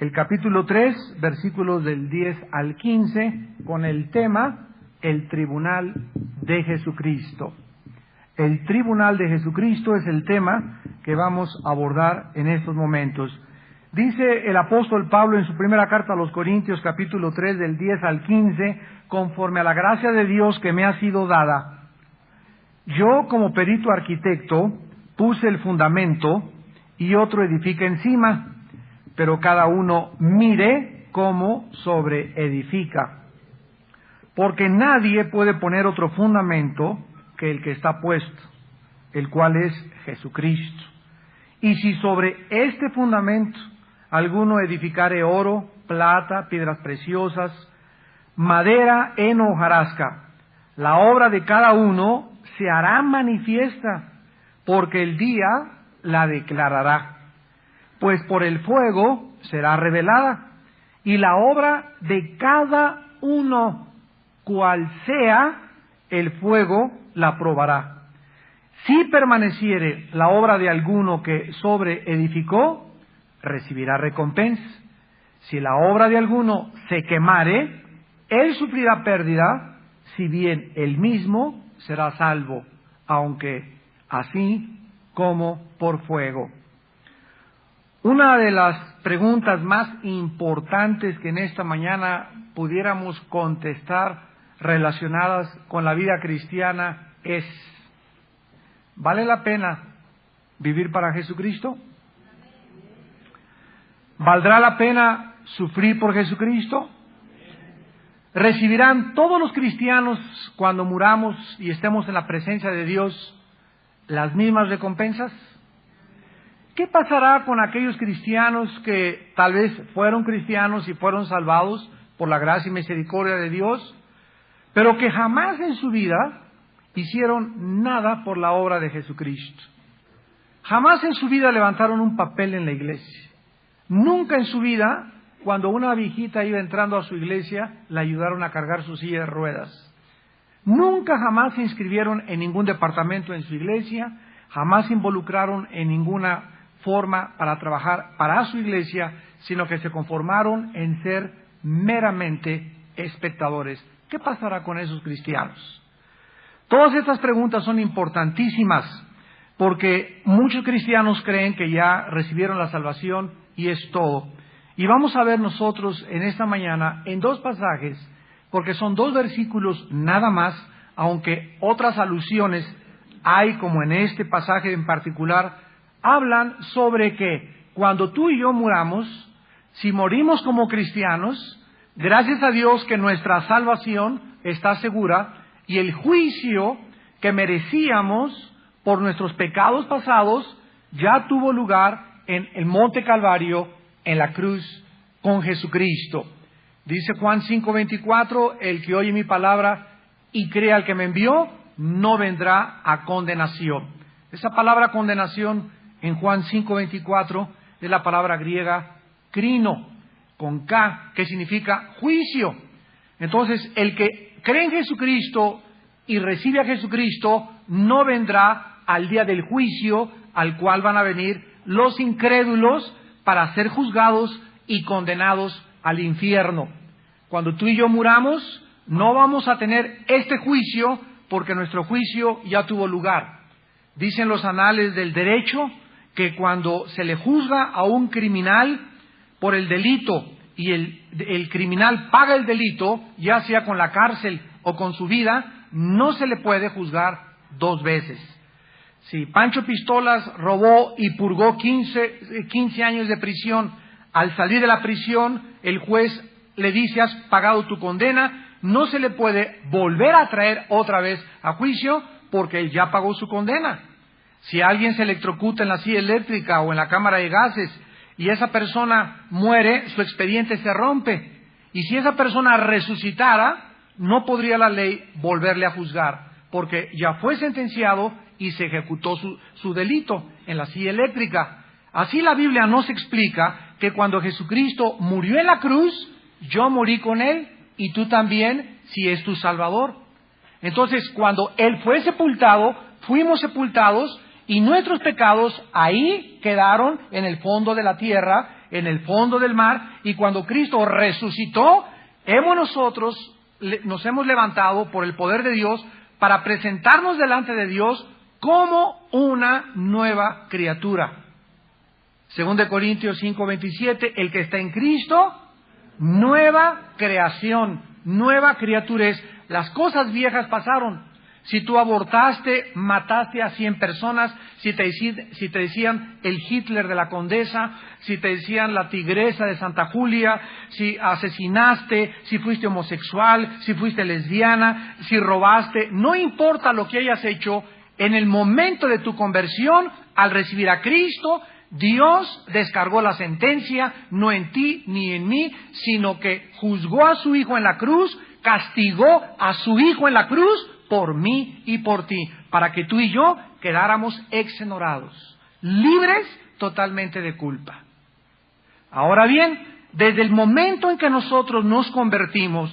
el capítulo 3, versículos del 10 al 15, con el tema el tribunal de Jesucristo. El tribunal de Jesucristo es el tema que vamos a abordar en estos momentos. Dice el apóstol Pablo en su primera carta a los Corintios, capítulo 3, del 10 al 15, conforme a la gracia de Dios que me ha sido dada. Yo, como perito arquitecto, puse el fundamento y otro edifica encima, pero cada uno mire cómo sobreedifica. Porque nadie puede poner otro fundamento que el que está puesto, el cual es Jesucristo. Y si sobre este fundamento alguno edificare oro, plata, piedras preciosas, madera, heno, hojarasca, la obra de cada uno se hará manifiesta, porque el día la declarará, pues por el fuego será revelada, y la obra de cada uno, cual sea, el fuego la probará. Si permaneciere la obra de alguno que sobreedificó, recibirá recompensa. Si la obra de alguno se quemare, él sufrirá pérdida, si bien él mismo será salvo, aunque así como por fuego. Una de las preguntas más importantes que en esta mañana pudiéramos contestar relacionadas con la vida cristiana es: ¿vale la pena vivir para Jesucristo? ¿Valdrá la pena sufrir por Jesucristo? ¿Recibirán todos los cristianos cuando muramos y estemos en la presencia de Dios las mismas recompensas? ¿Qué pasará con aquellos cristianos que tal vez fueron cristianos y fueron salvados por la gracia y misericordia de Dios, pero que jamás en su vida hicieron nada por la obra de Jesucristo? Jamás en su vida levantaron un papel en la iglesia. Nunca en su vida, cuando una viejita iba entrando a su iglesia, la ayudaron a cargar su silla de ruedas. Nunca jamás se inscribieron en ningún departamento en su iglesia, jamás se involucraron en ninguna forma para trabajar para su iglesia, sino que se conformaron en ser meramente espectadores. ¿Qué pasará con esos cristianos? Todas estas preguntas son importantísimas, porque muchos cristianos creen que ya recibieron la salvación y es todo. Y vamos a ver nosotros en esta mañana en dos pasajes, porque son dos versículos nada más, aunque otras alusiones hay, como en este pasaje en particular, hablan sobre que cuando tú y yo muramos, si morimos como cristianos, gracias a Dios que nuestra salvación está segura y el juicio que merecíamos por nuestros pecados pasados ya tuvo lugar en el Monte Calvario, en la cruz, con Jesucristo. Dice Juan 5:24, el que oye mi palabra y cree al que me envió, no vendrá a condenación. Esa palabra condenación en Juan 5:24 es la palabra griega krino, con K, que significa juicio. Entonces, el que cree en Jesucristo y recibe a Jesucristo no vendrá al día del juicio, al cual van a venir los incrédulos para ser juzgados y condenados al infierno. Cuando tú y yo muramos, no vamos a tener este juicio, porque nuestro juicio ya tuvo lugar. Dicen los anales del derecho que cuando se le juzga a un criminal por el delito y el criminal paga el delito, ya sea con la cárcel o con su vida, no se le puede juzgar dos veces. Si Pancho Pistolas robó y purgó 15 años de prisión, al salir de la prisión, el juez le dice: has pagado tu condena, no se le puede volver a traer otra vez a juicio porque él ya pagó su condena. Si alguien se electrocuta en la silla eléctrica o en la cámara de gases y esa persona muere, su expediente se rompe. Y si esa persona resucitara, no podría la ley volverle a juzgar, porque ya fue sentenciado y se ejecutó su delito en la silla eléctrica. Así la Biblia nos explica que cuando Jesucristo murió en la cruz, yo morí con Él y tú también, si es tu Salvador. Entonces, cuando Él fue sepultado, fuimos sepultados y nuestros pecados ahí quedaron en el fondo de la tierra, en el fondo del mar, y cuando Cristo resucitó, nos hemos levantado por el poder de Dios para presentarnos delante de Dios como una nueva criatura. 2 Corintios 5:27, el que está en Cristo, nueva creación, nueva criatura es. Las cosas viejas pasaron. Si tú abortaste, mataste a 100 personas, si te decían el Hitler de la Condesa, si te decían la Tigresa de Santa Julia, si asesinaste, si fuiste homosexual, si fuiste lesbiana, si robaste, no importa lo que hayas hecho, en el momento de tu conversión, al recibir a Cristo, Dios descargó la sentencia, no en ti ni en mí, sino que juzgó a su Hijo en la cruz, castigó a su Hijo en la cruz por mí y por ti, para que tú y yo quedáramos exonerados, libres totalmente de culpa. Ahora bien, desde el momento en que nosotros nos convertimos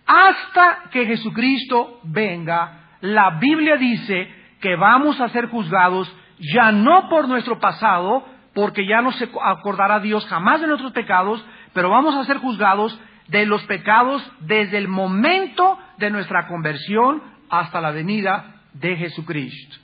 hasta que Jesucristo venga, la Biblia dice que vamos a ser juzgados ya no por nuestro pasado, porque ya no se acordará Dios jamás de nuestros pecados, pero vamos a ser juzgados de los pecados desde el momento de nuestra conversión hasta la venida de Jesucristo.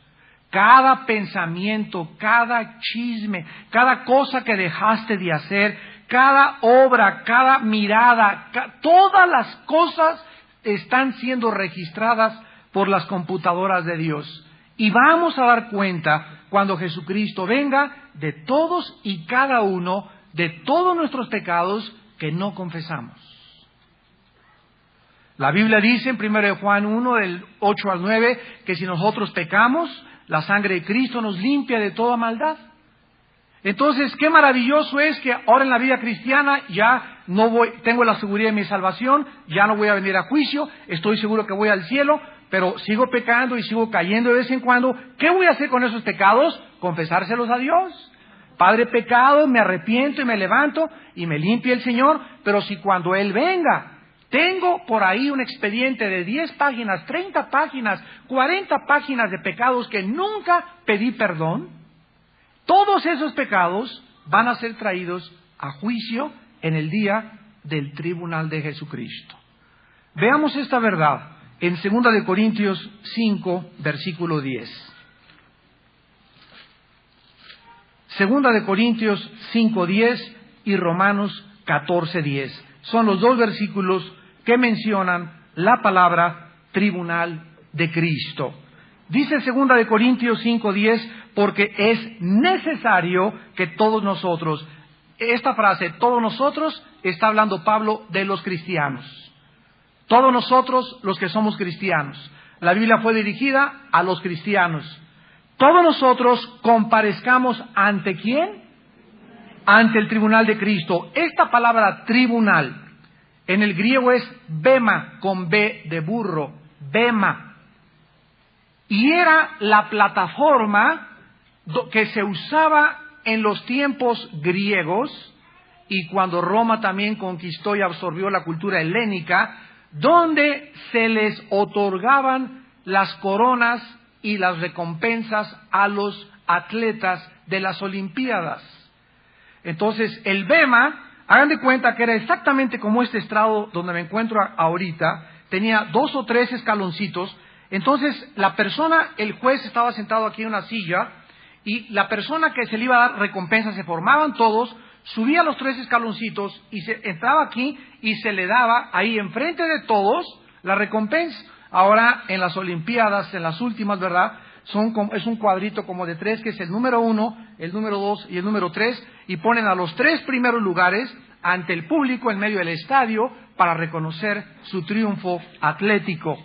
Cada pensamiento, cada chisme, cada cosa que dejaste de hacer, cada obra, cada mirada, todas las cosas están siendo registradas por las computadoras de Dios. Y vamos a dar cuenta, cuando Jesucristo venga, de todos y cada uno, de todos nuestros pecados que no confesamos. La Biblia dice en 1 Juan 1, del 8 al 9, que si nosotros pecamos, la sangre de Cristo nos limpia de toda maldad. Entonces, qué maravilloso es que ahora en la vida cristiana ya tengo la seguridad de mi salvación, ya no voy a venir a juicio, estoy seguro que voy al cielo, pero sigo pecando y sigo cayendo de vez en cuando. ¿Qué voy a hacer con esos pecados? Confesárselos a Dios. Padre, pecado, me arrepiento y me levanto y me limpia el Señor, pero si cuando Él venga tengo por ahí un expediente de 10 páginas, 30 páginas, 40 páginas de pecados que nunca pedí perdón, todos esos pecados van a ser traídos a juicio en el día del tribunal de Jesucristo. Veamos esta verdad en 2 Corintios 5, versículo 10. 2 Corintios 5, 10 y Romanos 14, 10. Son los dos versículos que mencionan la palabra tribunal de Cristo. Dice 2 Corintios 5:10, porque es necesario que todos nosotros, esta frase, todos nosotros, está hablando Pablo de los cristianos. Todos nosotros los que somos cristianos. La Biblia fue dirigida a los cristianos. Todos nosotros comparezcamos ¿ante quién? Ante el tribunal de Cristo. Esta palabra tribunal en el griego es bema, con B de burro, bema. Y era la plataforma que se usaba en los tiempos griegos y cuando Roma también conquistó y absorbió la cultura helénica, donde se les otorgaban las coronas y las recompensas a los atletas de las Olimpiadas. Entonces, el bema, hagan de cuenta que era exactamente como este estrado donde me encuentro ahorita, tenía 2 o 3 escaloncitos. Entonces, el juez estaba sentado aquí en una silla, y la persona que se le iba a dar recompensa, se formaban todos, subía los 3 escaloncitos, y se entraba aquí, y se le daba ahí enfrente de todos la recompensa. Ahora, en las Olimpiadas, en las últimas, ¿verdad?, es un cuadrito como de 3, que es el número 1, el número 2 y el número 3, y ponen a los 3 primeros lugares ante el público en medio del estadio para reconocer su triunfo atlético.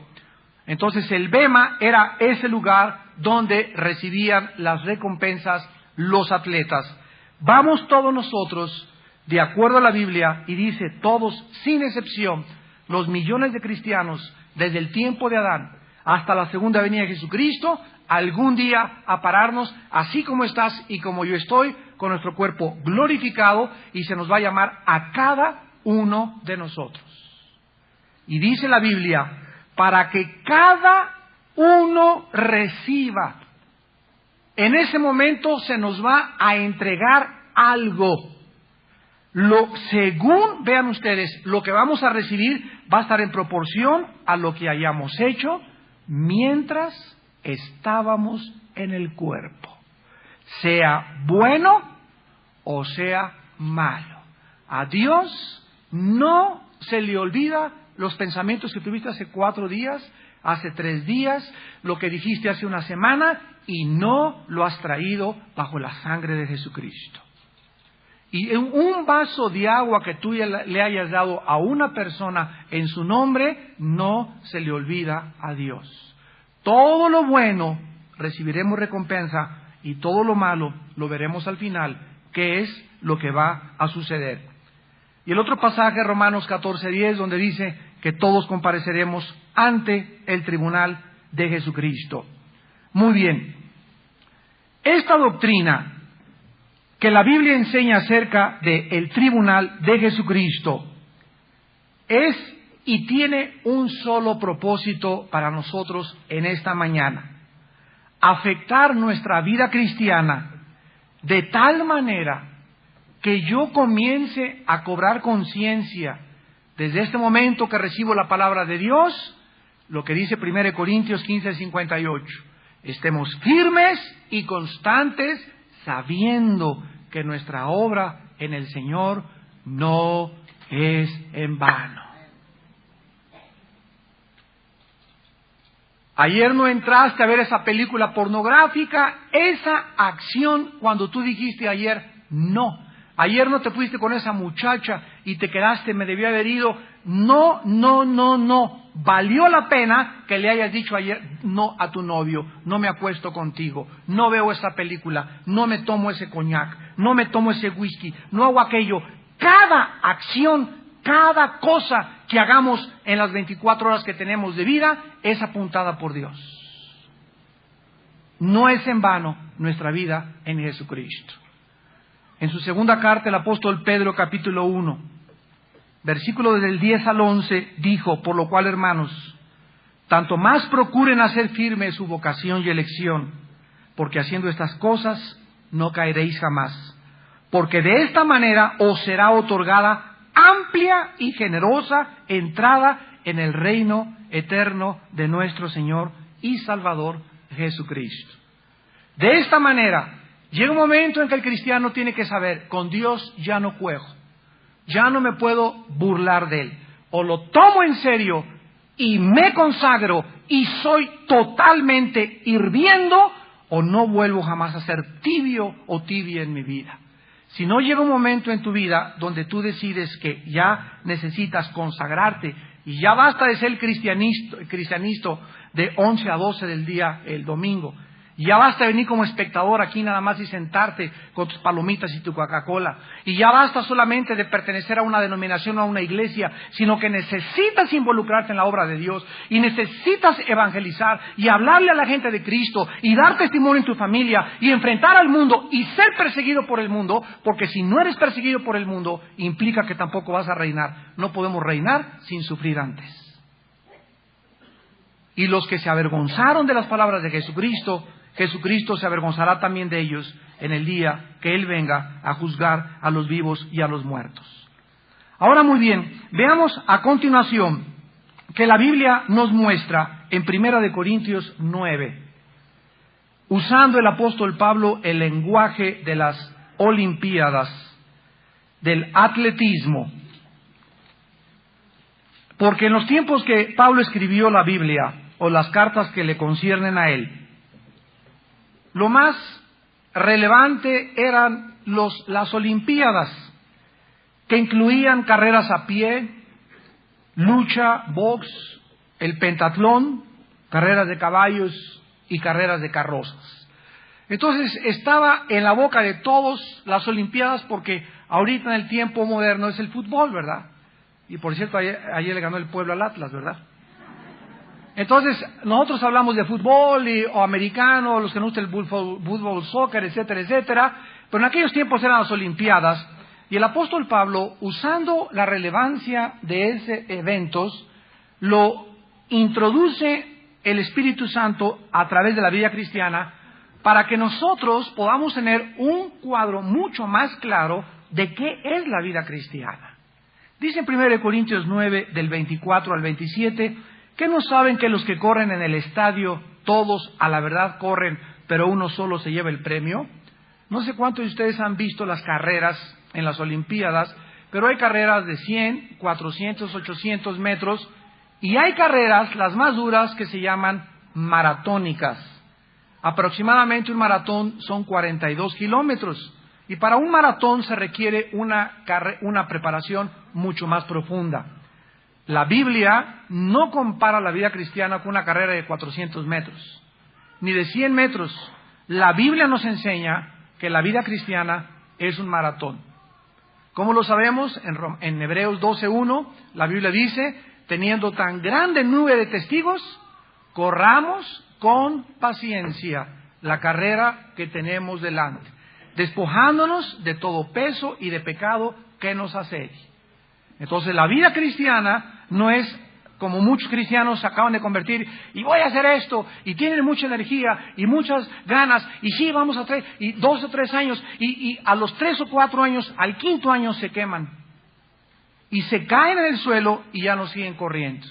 Entonces el bema era ese lugar donde recibían las recompensas los atletas. Vamos todos nosotros, de acuerdo a la Biblia, y dice todos, sin excepción, los millones de cristianos, desde el tiempo de Adán hasta la segunda venida de Jesucristo, algún día a pararnos, así como estás y como yo estoy, con nuestro cuerpo glorificado, y se nos va a llamar a cada uno de nosotros. Y dice la Biblia, para que cada uno reciba. En ese momento se nos va a entregar algo. Según, vean ustedes, lo que vamos a recibir va a estar en proporción a lo que hayamos hecho mientras estábamos en el cuerpo, sea bueno o sea malo. A Dios no se le olvida los pensamientos que tuviste hace 4 días, hace 3 días, lo que dijiste hace una semana, y no lo has traído bajo la sangre de Jesucristo. Y en un vaso de agua que tú le hayas dado a una persona en su nombre, no se le olvida a Dios. Todo lo bueno recibiremos recompensa y todo lo malo lo veremos al final, que es lo que va a suceder. Y el otro pasaje, Romanos 14:10, donde dice que todos compareceremos ante el tribunal de Jesucristo. Muy bien. Esta doctrina que la Biblia enseña acerca del tribunal de Jesucristo es y tiene un solo propósito para nosotros en esta mañana: afectar nuestra vida cristiana de tal manera que yo comience a cobrar conciencia desde este momento que recibo la palabra de Dios, lo que dice 1 Corintios 15:58. Estemos firmes y constantes, sabiendo que nuestra obra en el Señor no es en vano. Ayer no entraste a ver esa película pornográfica, esa acción cuando tú dijiste ayer no. Ayer no te fuiste con esa muchacha y te quedaste, me debía haber ido. No. Valió la pena que le hayas dicho ayer no a tu novio. No me acuesto contigo, no veo esa película, no me tomo ese coñac, no me tomo ese whisky, no hago aquello. Cada acción, cada cosa que hagamos en las 24 horas que tenemos de vida es apuntada por Dios. No es en vano nuestra vida en Jesucristo. En su segunda carta, el apóstol Pedro, capítulo 1, versículo desde el 10 al 11, dijo: por lo cual, hermanos, tanto más procuren hacer firme su vocación y elección, porque haciendo estas cosas no caeréis jamás, porque de esta manera os será otorgada amplia y generosa entrada en el reino eterno de nuestro Señor y Salvador Jesucristo. De esta manera, llega un momento en que el cristiano tiene que saber: con Dios ya no juego, ya no me puedo burlar de Él. O lo tomo en serio y me consagro y soy totalmente hirviendo, o no vuelvo jamás a ser tibio o tibia en mi vida. Si no, llega un momento en tu vida donde tú decides que ya necesitas consagrarte y ya basta de ser el cristianito de 11 a 12 del día el domingo. Ya basta de venir como espectador aquí nada más y sentarte con tus palomitas y tu Coca-Cola. Y ya basta solamente de pertenecer a una denominación o a una iglesia, sino que necesitas involucrarte en la obra de Dios y necesitas evangelizar y hablarle a la gente de Cristo y dar testimonio en tu familia y enfrentar al mundo y ser perseguido por el mundo, porque si no eres perseguido por el mundo, implica que tampoco vas a reinar. No podemos reinar sin sufrir antes. Y los que se avergonzaron de las palabras de Jesucristo, Jesucristo se avergonzará también de ellos en el día que Él venga a juzgar a los vivos y a los muertos. Ahora muy bien, veamos a continuación que la Biblia nos muestra en 1 Corintios 9, usando el apóstol Pablo el lenguaje de las Olimpiadas, del atletismo. Porque en los tiempos que Pablo escribió la Biblia, o las cartas que le conciernen a él, lo más relevante eran las Olimpiadas, que incluían carreras a pie, lucha, box, el pentatlón, carreras de caballos y carreras de carrozas. Entonces estaba en la boca de todos las Olimpiadas, porque ahorita en el tiempo moderno es el fútbol, ¿verdad? Y por cierto, ayer le ganó el pueblo al Atlas, ¿verdad? Entonces, nosotros hablamos de fútbol o americano, los que nos gusta el fútbol, soccer, etcétera, etcétera, pero en aquellos tiempos eran las Olimpiadas, y el apóstol Pablo, usando la relevancia de esos eventos, lo introduce el Espíritu Santo a través de la vida cristiana, para que nosotros podamos tener un cuadro mucho más claro de qué es la vida cristiana. Dice en 1 Corintios 9, del 24 al 27, que no saben que los que corren en el estadio, todos a la verdad corren, pero uno solo se lleva el premio. No sé cuántos de ustedes han visto las carreras en las Olimpiadas, pero hay carreras de 100, 400, 800 metros, y hay carreras, las más duras, que se llaman maratónicas. Aproximadamente un maratón son 42 kilómetros, y para un maratón se requiere una preparación mucho más profunda. La Biblia no compara la vida cristiana con una carrera de 400 metros, ni de 100 metros. La Biblia nos enseña que la vida cristiana es un maratón. ¿Cómo lo sabemos? En Hebreos 12:1, la Biblia dice, teniendo tan grande nube de testigos, corramos con paciencia la carrera que tenemos delante, despojándonos de todo peso y de pecado que nos asedia. Entonces la vida cristiana no es como muchos cristianos se acaban de convertir, y voy a hacer esto, y tienen mucha energía, y muchas ganas, y sí, vamos a hacer, y 2 o 3 años, y a los 3 o 4 años, al 5.º año se queman, y se caen en el suelo, y ya no siguen corriendo.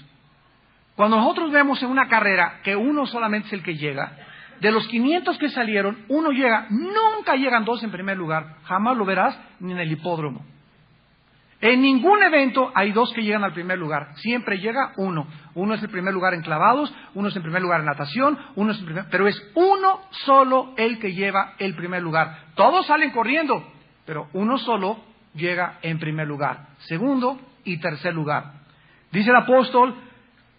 Cuando nosotros vemos en una carrera que uno solamente es el que llega, de los 500 que salieron, uno llega, nunca llegan 2 en primer lugar, jamás lo verás ni en el hipódromo. En ningún evento hay 2 que llegan al primer lugar, siempre llega uno. Uno es el primer lugar en clavados, uno es el primer lugar en natación, pero es uno solo el que lleva el primer lugar. Todos salen corriendo, pero uno solo llega en primer lugar, segundo y tercer lugar. Dice el apóstol,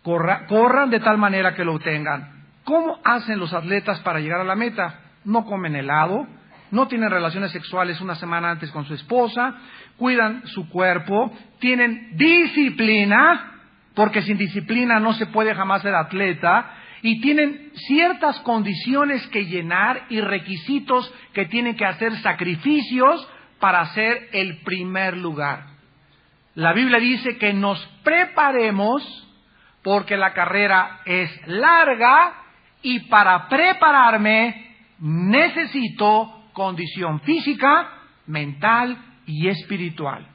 corran de tal manera que lo obtengan. ¿Cómo hacen los atletas para llegar a la meta? No comen helado, no tienen relaciones sexuales una semana antes con su esposa, cuidan su cuerpo, tienen disciplina, porque sin disciplina no se puede jamás ser atleta, y tienen ciertas condiciones que llenar y requisitos que tienen que hacer sacrificios para hacer el primer lugar. La Biblia dice que nos preparemos porque la carrera es larga y para prepararme necesito condición física, mental y espiritual.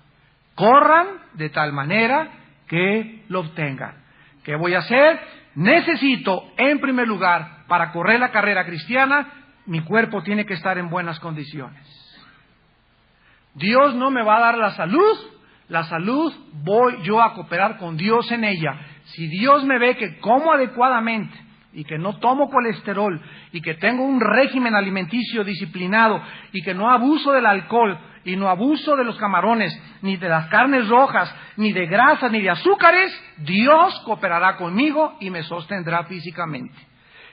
Corran de tal manera que lo obtengan. ¿Qué voy a hacer? Necesito, en primer lugar, para correr la carrera cristiana, mi cuerpo tiene que estar en buenas condiciones. Dios no me va a dar la salud voy yo a cooperar con Dios en ella. Si Dios me ve que como adecuadamente, y que no tomo colesterol, y que tengo un régimen alimenticio disciplinado, y que no abuso del alcohol, y no abuso de los camarones, ni de las carnes rojas, ni de grasas, ni de azúcares, Dios cooperará conmigo y me sostendrá físicamente.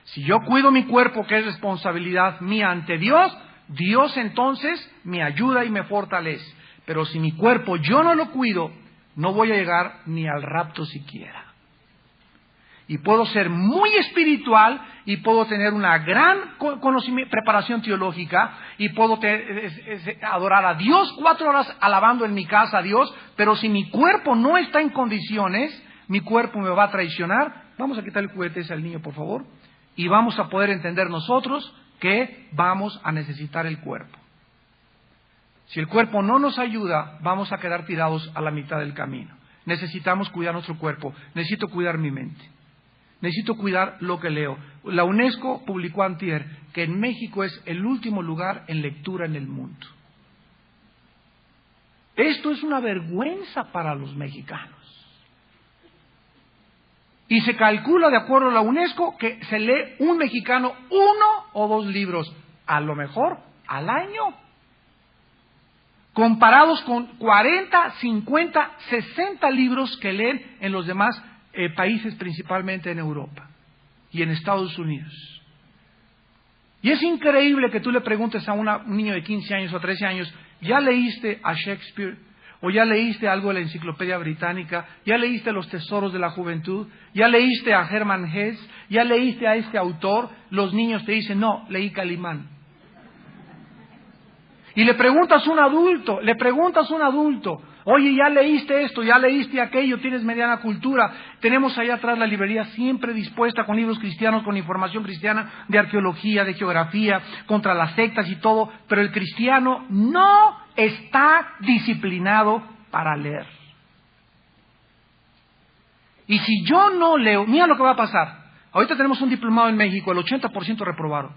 Si yo cuido mi cuerpo, que es responsabilidad mía ante Dios, Dios entonces me ayuda y me fortalece. Pero si mi cuerpo yo no lo cuido, no voy a llegar ni al rapto siquiera. Y puedo ser muy espiritual y puedo tener una gran preparación teológica y puedo adorar a Dios 4 horas alabando en mi casa a Dios, pero si mi cuerpo no está en condiciones, mi cuerpo me va a traicionar. Vamos a quitar el juguete ese al niño, por favor, y vamos a poder entender nosotros que vamos a necesitar el cuerpo. Si el cuerpo no nos ayuda, vamos a quedar tirados a la mitad del camino. Necesitamos cuidar nuestro cuerpo, necesito cuidar mi mente. Necesito cuidar lo que leo. La UNESCO publicó antier que en México es el último lugar en lectura en el mundo. Esto es una vergüenza para los mexicanos. Y se calcula, de acuerdo a la UNESCO, que se lee un mexicano 1 o 2 libros, a lo mejor al año, comparados con 40, 50, 60 libros que leen en los demás países, principalmente en Europa y en Estados Unidos. Y es increíble que tú le preguntes a un niño de 15 años o 13 años, ¿ya leíste a Shakespeare? ¿O ya leíste algo de la Enciclopedia Británica? ¿Ya leíste Los Tesoros de la Juventud? ¿Ya leíste a Hermann Hesse? ¿Ya leíste a este autor? Los niños te dicen, no, leí Calimán. Y le preguntas a un adulto, Oye, ya leíste esto, ya leíste aquello, tienes mediana cultura. Tenemos allá atrás la librería siempre dispuesta con libros cristianos, con información cristiana, de arqueología, de geografía, contra las sectas y todo. Pero el cristiano no está disciplinado para leer. Y si yo no leo, mira lo que va a pasar. Ahorita tenemos un diplomado en México, el 80% reprobaron.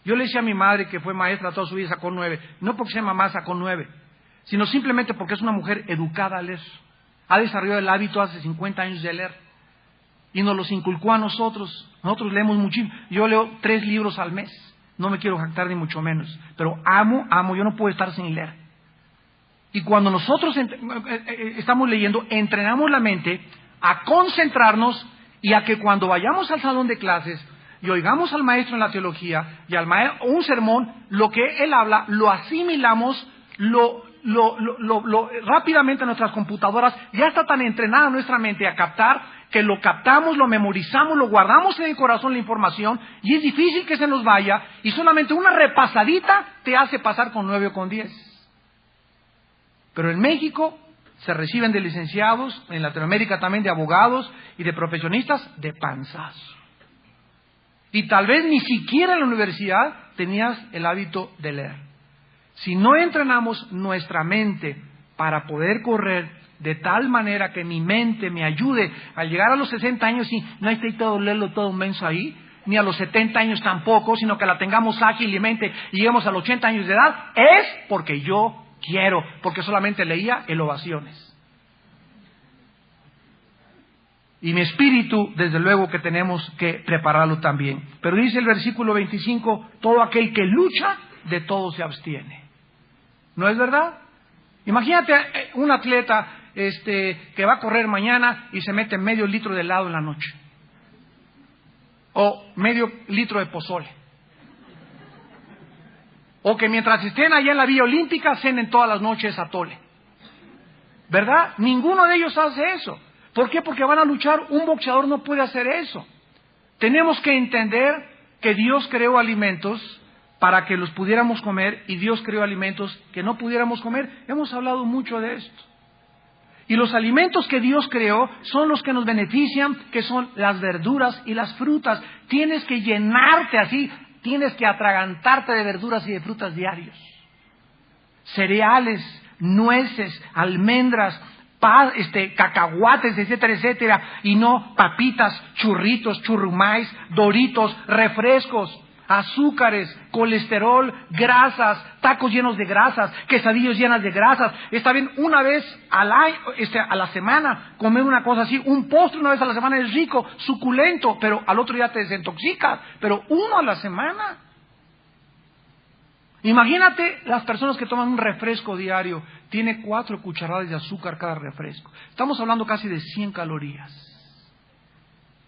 Yo le decía a mi madre, que fue maestra toda su vida, sacó 9. No porque sea mamá sacó 9, sino simplemente porque es una mujer educada a leer. Ha desarrollado el hábito hace 50 años de leer. Y nos los inculcó a nosotros. Nosotros leemos muchísimo. Yo leo 3 libros al mes. No me quiero jactar ni mucho menos. Pero amo, yo no puedo estar sin leer. Y cuando nosotros estamos leyendo, entrenamos la mente a concentrarnos y a que cuando vayamos al salón de clases y oigamos al maestro en la teología y al maestro un sermón, lo que él habla, lo asimilamos, rápidamente en nuestras computadoras. Ya está tan entrenada nuestra mente a captar que lo captamos, lo memorizamos, lo guardamos en el corazón la información y es difícil que se nos vaya y solamente una repasadita te hace pasar con 9 o con 10. Pero en México se reciben de licenciados, en Latinoamérica también de abogados y de profesionistas de panzazo. Y tal vez ni siquiera en la universidad tenías el hábito de leer. Si no entrenamos nuestra mente para poder correr de tal manera que mi mente me ayude al llegar a los 60 años y no esté todo leerlo todo menso ahí, ni a los 70 años tampoco, sino que la tengamos ágilmente y lleguemos a los 80 años de edad, es porque yo quiero, porque solamente leía en ovaciones. Y mi espíritu, desde luego que tenemos que prepararlo también. Pero dice el versículo 25, todo aquel que lucha, de todo se abstiene. ¿No es verdad? Imagínate un atleta que va a correr mañana y se mete medio litro de helado en la noche. O medio litro de pozole. O que mientras estén allá en la Villa Olímpica cenen todas las noches atole. ¿Verdad? Ninguno de ellos hace eso. ¿Por qué? Porque van a luchar. Un boxeador no puede hacer eso. Tenemos que entender que Dios creó alimentos para que los pudiéramos comer y Dios creó alimentos que no pudiéramos comer. Hemos hablado mucho de esto. Y los alimentos que Dios creó son los que nos benefician, que son las verduras y las frutas. Tienes que llenarte así, tienes que atragantarte de verduras y de frutas diarios. Cereales, nueces, almendras, cacahuates, etcétera, etcétera, y no papitas, churritos, churrumais, doritos, refrescos, azúcares, colesterol, grasas, tacos llenos de grasas, quesadillas llenas de grasas. Está bien, una vez a la semana comer una cosa así, un postre una vez a la semana es rico, suculento, pero al otro día te desintoxicas, pero uno a la semana. Imagínate las personas que toman un refresco diario, tiene 4 cucharadas de azúcar cada refresco. Estamos hablando casi de 100 calorías.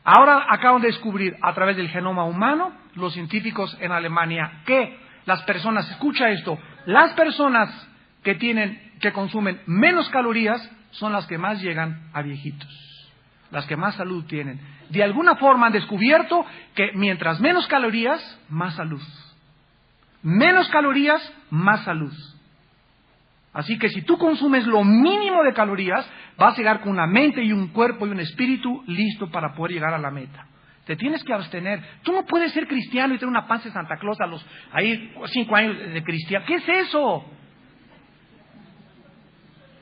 Ahora acaban de descubrir a través del genoma humano, los científicos en Alemania, que las personas, escucha esto, las personas que consumen menos calorías son las que más llegan a viejitos, las que más salud tienen. De alguna forma han descubierto que mientras menos calorías, más salud. Menos calorías, más salud. Así que si tú consumes lo mínimo de calorías, vas a llegar con una mente y un cuerpo y un espíritu listo para poder llegar a la meta. Te tienes que abstener. Tú no puedes ser cristiano y tener una panza de Santa Claus a los 5 años de cristiano. ¿Qué es eso?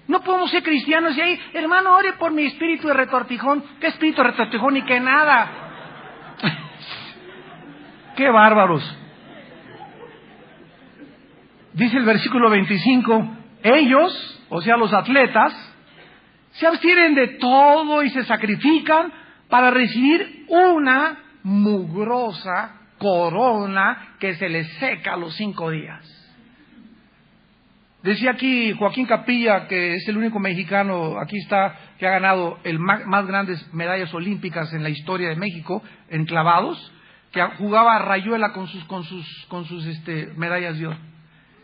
No podemos ser cristianos y ahí, hermano, ore por mi espíritu de retortijón. ¿Qué espíritu de retortijón ni qué nada? ¡Qué bárbaros! Dice el versículo 25, ellos, o sea los atletas, se abstienen de todo y se sacrifican para recibir una mugrosa corona que se les seca a los 5 días. Decía aquí Joaquín Capilla, que es el único mexicano, aquí está, que ha ganado más grandes medallas olímpicas en la historia de México, en clavados, que jugaba a rayuela con sus medallas de oro.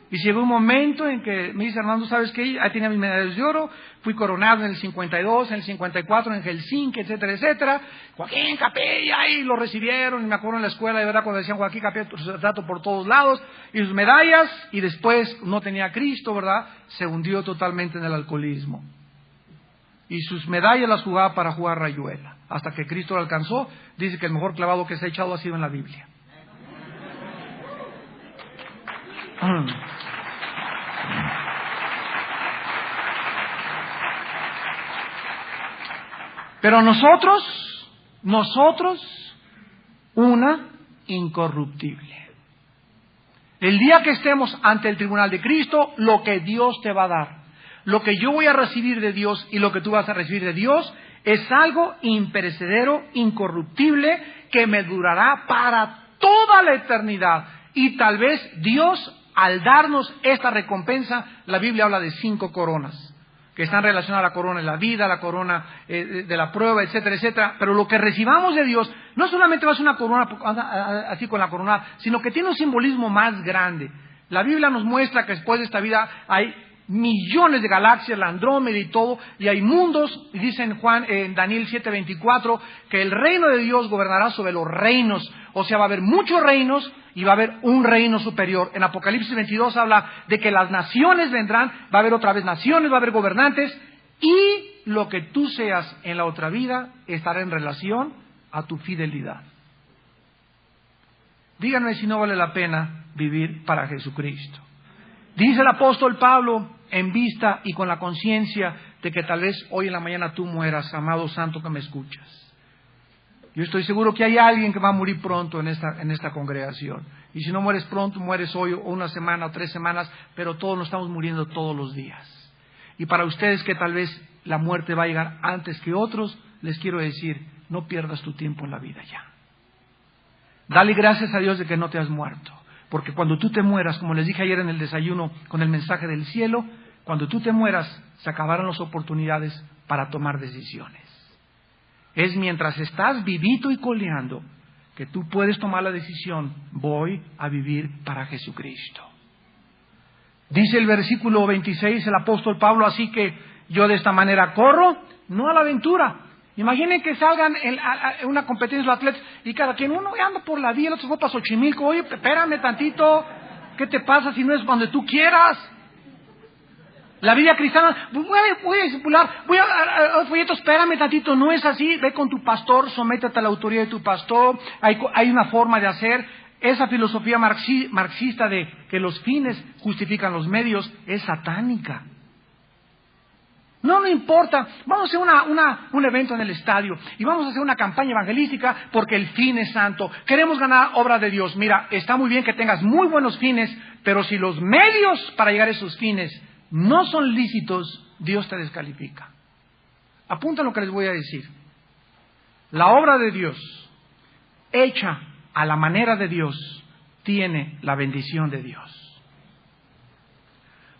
Y llegó un momento en que me dice, Armando, ¿sabes qué? Ahí tenía mis medallas de oro, fui coronado en el 52, en el 54, en Helsinki, etcétera, etcétera. Joaquín Capella, ahí lo recibieron, y me acuerdo en la escuela, de verdad, cuando decían Joaquín Capella, su retrato por todos lados, y sus medallas, y después no tenía a Cristo, ¿verdad? Se hundió totalmente en el alcoholismo. Y sus medallas las jugaba para jugar rayuela. Hasta que Cristo lo alcanzó, dice que el mejor clavado que se ha echado ha sido en la Biblia. Pero nosotros, una incorruptible. El día que estemos ante el tribunal de Cristo, lo que Dios te va a dar, lo que yo voy a recibir de Dios y lo que tú vas a recibir de Dios, es algo imperecedero, incorruptible, que me durará para toda la eternidad. Y tal vez Dios, al darnos esta recompensa, la Biblia habla de 5 coronas, que están relacionadas a la corona de la vida, la corona de la prueba, etcétera, etcétera. Pero lo que recibamos de Dios, no solamente va a ser una corona así con la corona, sino que tiene un simbolismo más grande. La Biblia nos muestra que después de esta vida hay millones de galaxias, la Andrómeda y todo, y hay mundos, y dice en Daniel 7:24, que el reino de Dios gobernará sobre los reinos, o sea, va a haber muchos reinos, y va a haber un reino superior. En Apocalipsis 22 habla de que las naciones vendrán, va a haber otra vez naciones, va a haber gobernantes, y lo que tú seas en la otra vida estará en relación a tu fidelidad. Díganme si no vale la pena vivir para Jesucristo. Dice el apóstol Pablo, en vista y con la conciencia de que tal vez hoy en la mañana tú mueras, amado santo que me escuchas. Yo estoy seguro que hay alguien que va a morir pronto en esta congregación. Y si no mueres pronto, mueres hoy o una semana o 3 semanas, pero todos nos estamos muriendo todos los días. Y para ustedes que tal vez la muerte va a llegar antes que otros, les quiero decir, no pierdas tu tiempo en la vida ya. Dale gracias a Dios de que no te has muerto. Porque cuando tú te mueras, como les dije ayer en el desayuno con el mensaje del cielo, cuando tú te mueras, se acabarán las oportunidades para tomar decisiones. Es mientras estás vivito y coleando que tú puedes tomar la decisión, voy a vivir para Jesucristo. Dice el versículo 26, el apóstol Pablo, así que yo de esta manera corro, no a la aventura. Imaginen que salgan en una competencia de los atletas y cada quien, uno anda por la vía, el otro fue para Xochimilco, oye, espérame tantito, ¿qué te pasa si no es donde tú quieras? La vida cristiana, voy a discipular, voy a folletos, espérame tantito, no es así, ve con tu pastor, sométete a la autoridad de tu pastor, hay una forma de hacer. Esa filosofía marxista de que los fines justifican los medios es satánica. No importa, vamos a hacer un evento en el estadio y vamos a hacer una campaña evangelística porque el fin es santo. Queremos ganar obra de Dios. Mira, está muy bien que tengas muy buenos fines, pero si los medios para llegar a esos fines no son lícitos, Dios te descalifica. Apunta lo que les voy a decir. La obra de Dios, hecha a la manera de Dios, tiene la bendición de Dios.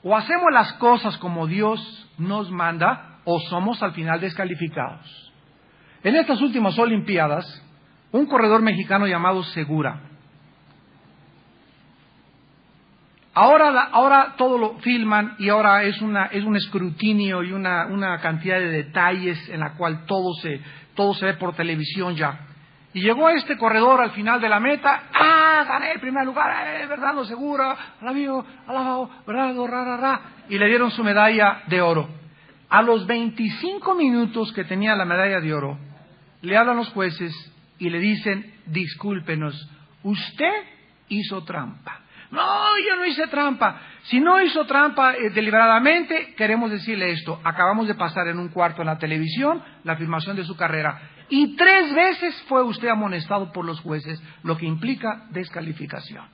O hacemos las cosas como Dios nos manda, o somos al final descalificados. En estas últimas Olimpiadas, un corredor mexicano llamado Segura, ahora todo lo filman y ahora es un escrutinio y una cantidad de detalles en la cual todo se ve por televisión ya. Y llegó este corredor al final de la meta, gané el primer lugar, Bernardo Segura, alabado, Bernardo, y le dieron su medalla de oro. A los 25 minutos que tenía la medalla de oro, le hablan los jueces y le dicen, discúlpenos, usted hizo trampa. No, yo no hice trampa. Si no hizo trampa deliberadamente, queremos decirle esto, acabamos de pasar en un cuarto en la televisión la afirmación de su carrera. Y 3 veces fue usted amonestado por los jueces, lo que implica descalificación.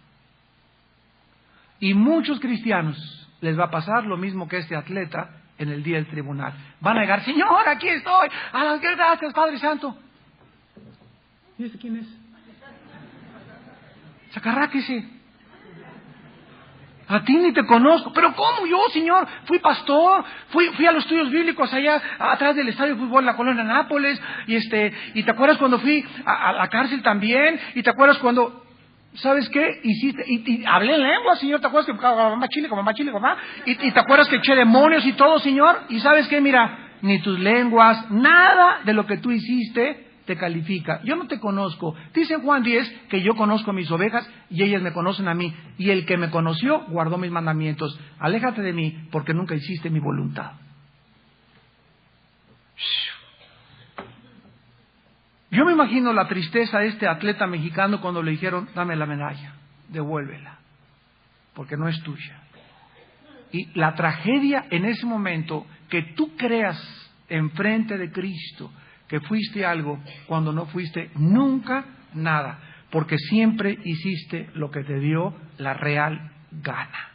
Y muchos cristianos les va a pasar lo mismo que este atleta en el día del tribunal. Van a llegar, Señor, aquí estoy, a las gracias, Padre Santo. ¿Y este quién es? Sacarráquese. A ti ni te conozco. ¿Pero cómo yo, Señor? Fui pastor, fui a los estudios bíblicos allá atrás del estadio de fútbol en la colonia Nápoles, y te acuerdas cuando fui a la cárcel también, y te acuerdas cuando... ¿Sabes qué? Hiciste, y hablé en lengua, Señor, ¿te acuerdas que mamá chile, mamá? Y te acuerdas que eché demonios y todo, Señor, y ¿sabes qué? Mira, ni tus lenguas, nada de lo que tú hiciste te califica. Yo no te conozco. Dice en Juan 10 que yo conozco a mis ovejas y ellas me conocen a mí, y el que me conoció guardó mis mandamientos. Aléjate de mí porque nunca hiciste mi voluntad. Yo me imagino la tristeza de este atleta mexicano cuando le dijeron, dame la medalla, devuélvela, porque no es tuya. Y la tragedia en ese momento, que tú creas enfrente de Cristo que fuiste algo cuando no fuiste nunca nada, porque siempre hiciste lo que te dio la real gana.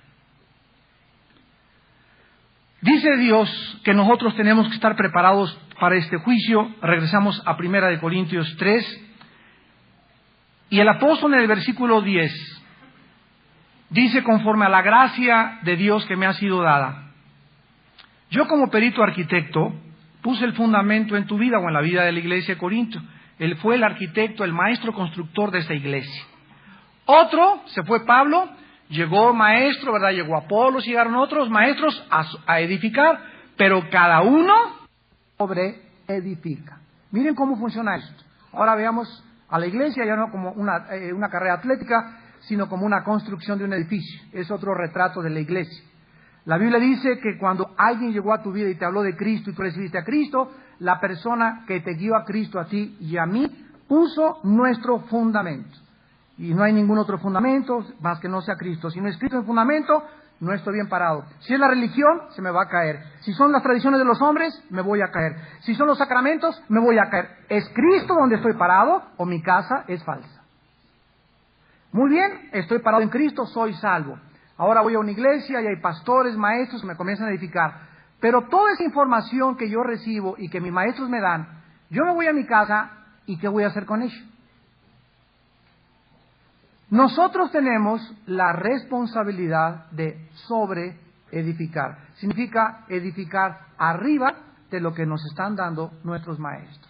Dice Dios que nosotros tenemos que estar preparados para este juicio. Regresamos a 1 Corintios 3. Y el apóstol en el versículo 10 dice, conforme a la gracia de Dios que me ha sido dada, yo como perito arquitecto puse el fundamento en tu vida o en la vida de la iglesia de Corinto. Él fue el arquitecto, el maestro constructor de esta iglesia. Otro, se fue Pablo, llegó maestro, ¿verdad? Llegó Apolos, llegaron otros maestros a edificar, pero cada uno sobre edifica. Miren cómo funciona esto. Ahora veamos a la iglesia ya no como una carrera atlética, sino como una construcción de un edificio. Es otro retrato de la iglesia. La Biblia dice que cuando alguien llegó a tu vida y te habló de Cristo y tú recibiste a Cristo, la persona que te guió a Cristo a ti y a mí puso nuestro fundamento. Y no hay ningún otro fundamento más que no sea Cristo. Si no es Cristo el fundamento, no estoy bien parado. Si es la religión, se me va a caer. Si son las tradiciones de los hombres, me voy a caer. Si son los sacramentos, me voy a caer. ¿Es Cristo donde estoy parado o mi casa es falsa? Muy bien, estoy parado en Cristo, soy salvo. Ahora voy a una iglesia y hay pastores, maestros que me comienzan a edificar. Pero toda esa información que yo recibo y que mis maestros me dan, yo me voy a mi casa y ¿qué voy a hacer con ella? Nosotros tenemos la responsabilidad de sobreedificar. Significa edificar arriba de lo que nos están dando nuestros maestros.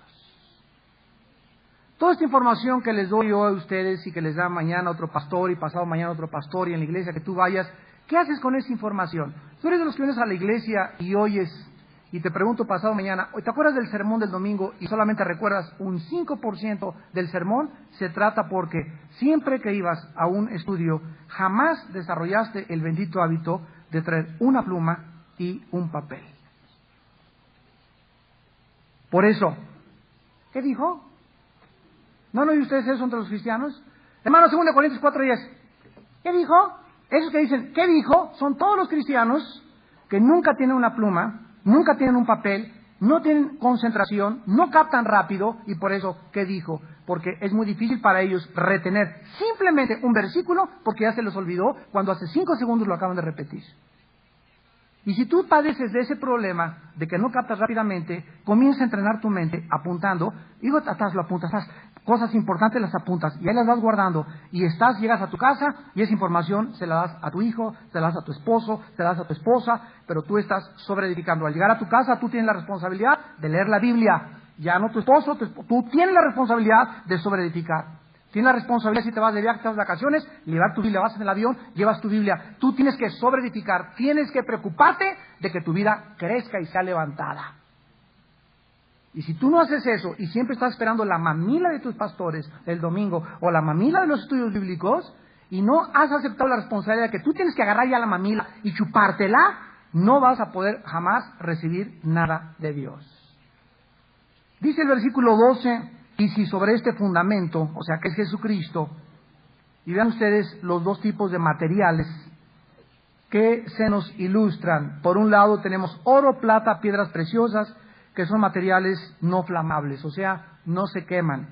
Toda esta información que les doy yo a ustedes y que les da mañana otro pastor y pasado mañana otro pastor y en la iglesia que tú vayas, ¿qué haces con esa información? Tú eres de los que vienes a la iglesia y oyes y te pregunto pasado mañana, ¿te acuerdas del sermón del domingo y solamente recuerdas un 5% del sermón? Se trata porque siempre que ibas a un estudio jamás desarrollaste el bendito hábito de traer una pluma y un papel. Por eso, ¿qué dijo? ¿No oyen ustedes eso entre los cristianos? Hermanos, 2 Corintios 4:10. ¿Qué dijo? Esos que dicen, ¿qué dijo? Son todos los cristianos que nunca tienen una pluma, nunca tienen un papel, no tienen concentración, no captan rápido, y por eso, ¿qué dijo? Porque es muy difícil para ellos retener simplemente un versículo porque ya se les olvidó cuando hace 5 segundos lo acaban de repetir. Y si tú padeces de ese problema de que no captas rápidamente, comienza a entrenar tu mente apuntando, y atrás lo apuntas, cosas importantes las apuntas y ahí las vas guardando y llegas a tu casa y esa información se la das a tu hijo, se la das a tu esposo, se la das a tu esposa, pero tú estás sobreedificando. Al llegar a tu casa tú tienes la responsabilidad de leer la Biblia, ya no tu esposo, tú tienes la responsabilidad de sobreedificar. Tienes la responsabilidad si te vas de viaje, te vas de vacaciones, llevar tu Biblia, vas en el avión, llevas tu Biblia. Tú tienes que sobreedificar, tienes que preocuparte de que tu vida crezca y sea levantada. Y si tú no haces eso y siempre estás esperando la mamila de tus pastores el domingo o la mamila de los estudios bíblicos y no has aceptado la responsabilidad de que tú tienes que agarrar ya la mamila y chupártela, no vas a poder jamás recibir nada de Dios. Dice el versículo 12, y si sobre este fundamento, o sea que es Jesucristo, y vean ustedes los dos tipos de materiales que se nos ilustran. Por un lado tenemos oro, plata, piedras preciosas, que son materiales no flamables, o sea, no se queman.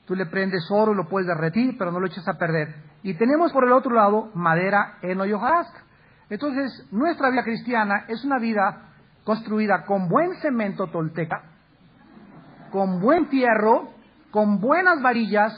Tú le prendes oro, lo puedes derretir, pero no lo echas a perder. Y tenemos por el otro lado madera, heno y hojarasca. Entonces, nuestra vida cristiana es una vida construida con buen cemento tolteca, con buen fierro, con buenas varillas,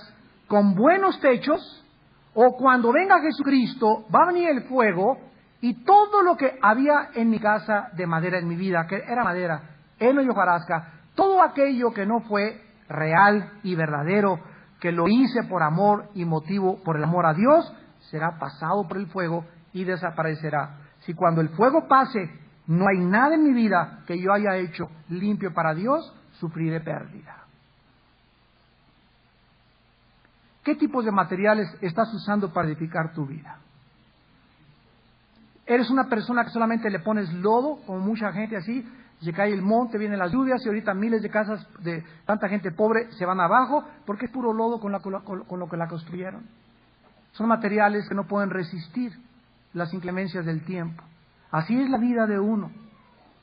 con buenos techos, o cuando venga Jesucristo, va a venir el fuego, y todo lo que había en mi casa de madera en mi vida, que era madera, heno y hojarasca, todo aquello que no fue real y verdadero, que lo hice por amor y motivo por el amor a Dios, será pasado por el fuego y desaparecerá. Si cuando el fuego pase no hay nada en mi vida que yo haya hecho limpio para Dios, sufriré pérdida. ¿Qué tipos de materiales estás usando para edificar tu vida? ¿Eres una persona que solamente le pones lodo, como mucha gente así? Se cae el monte, vienen las lluvias y ahorita miles de casas de tanta gente pobre se van abajo porque es puro lodo con lo que la construyeron. Son materiales que no pueden resistir las inclemencias del tiempo. Así es la vida de uno.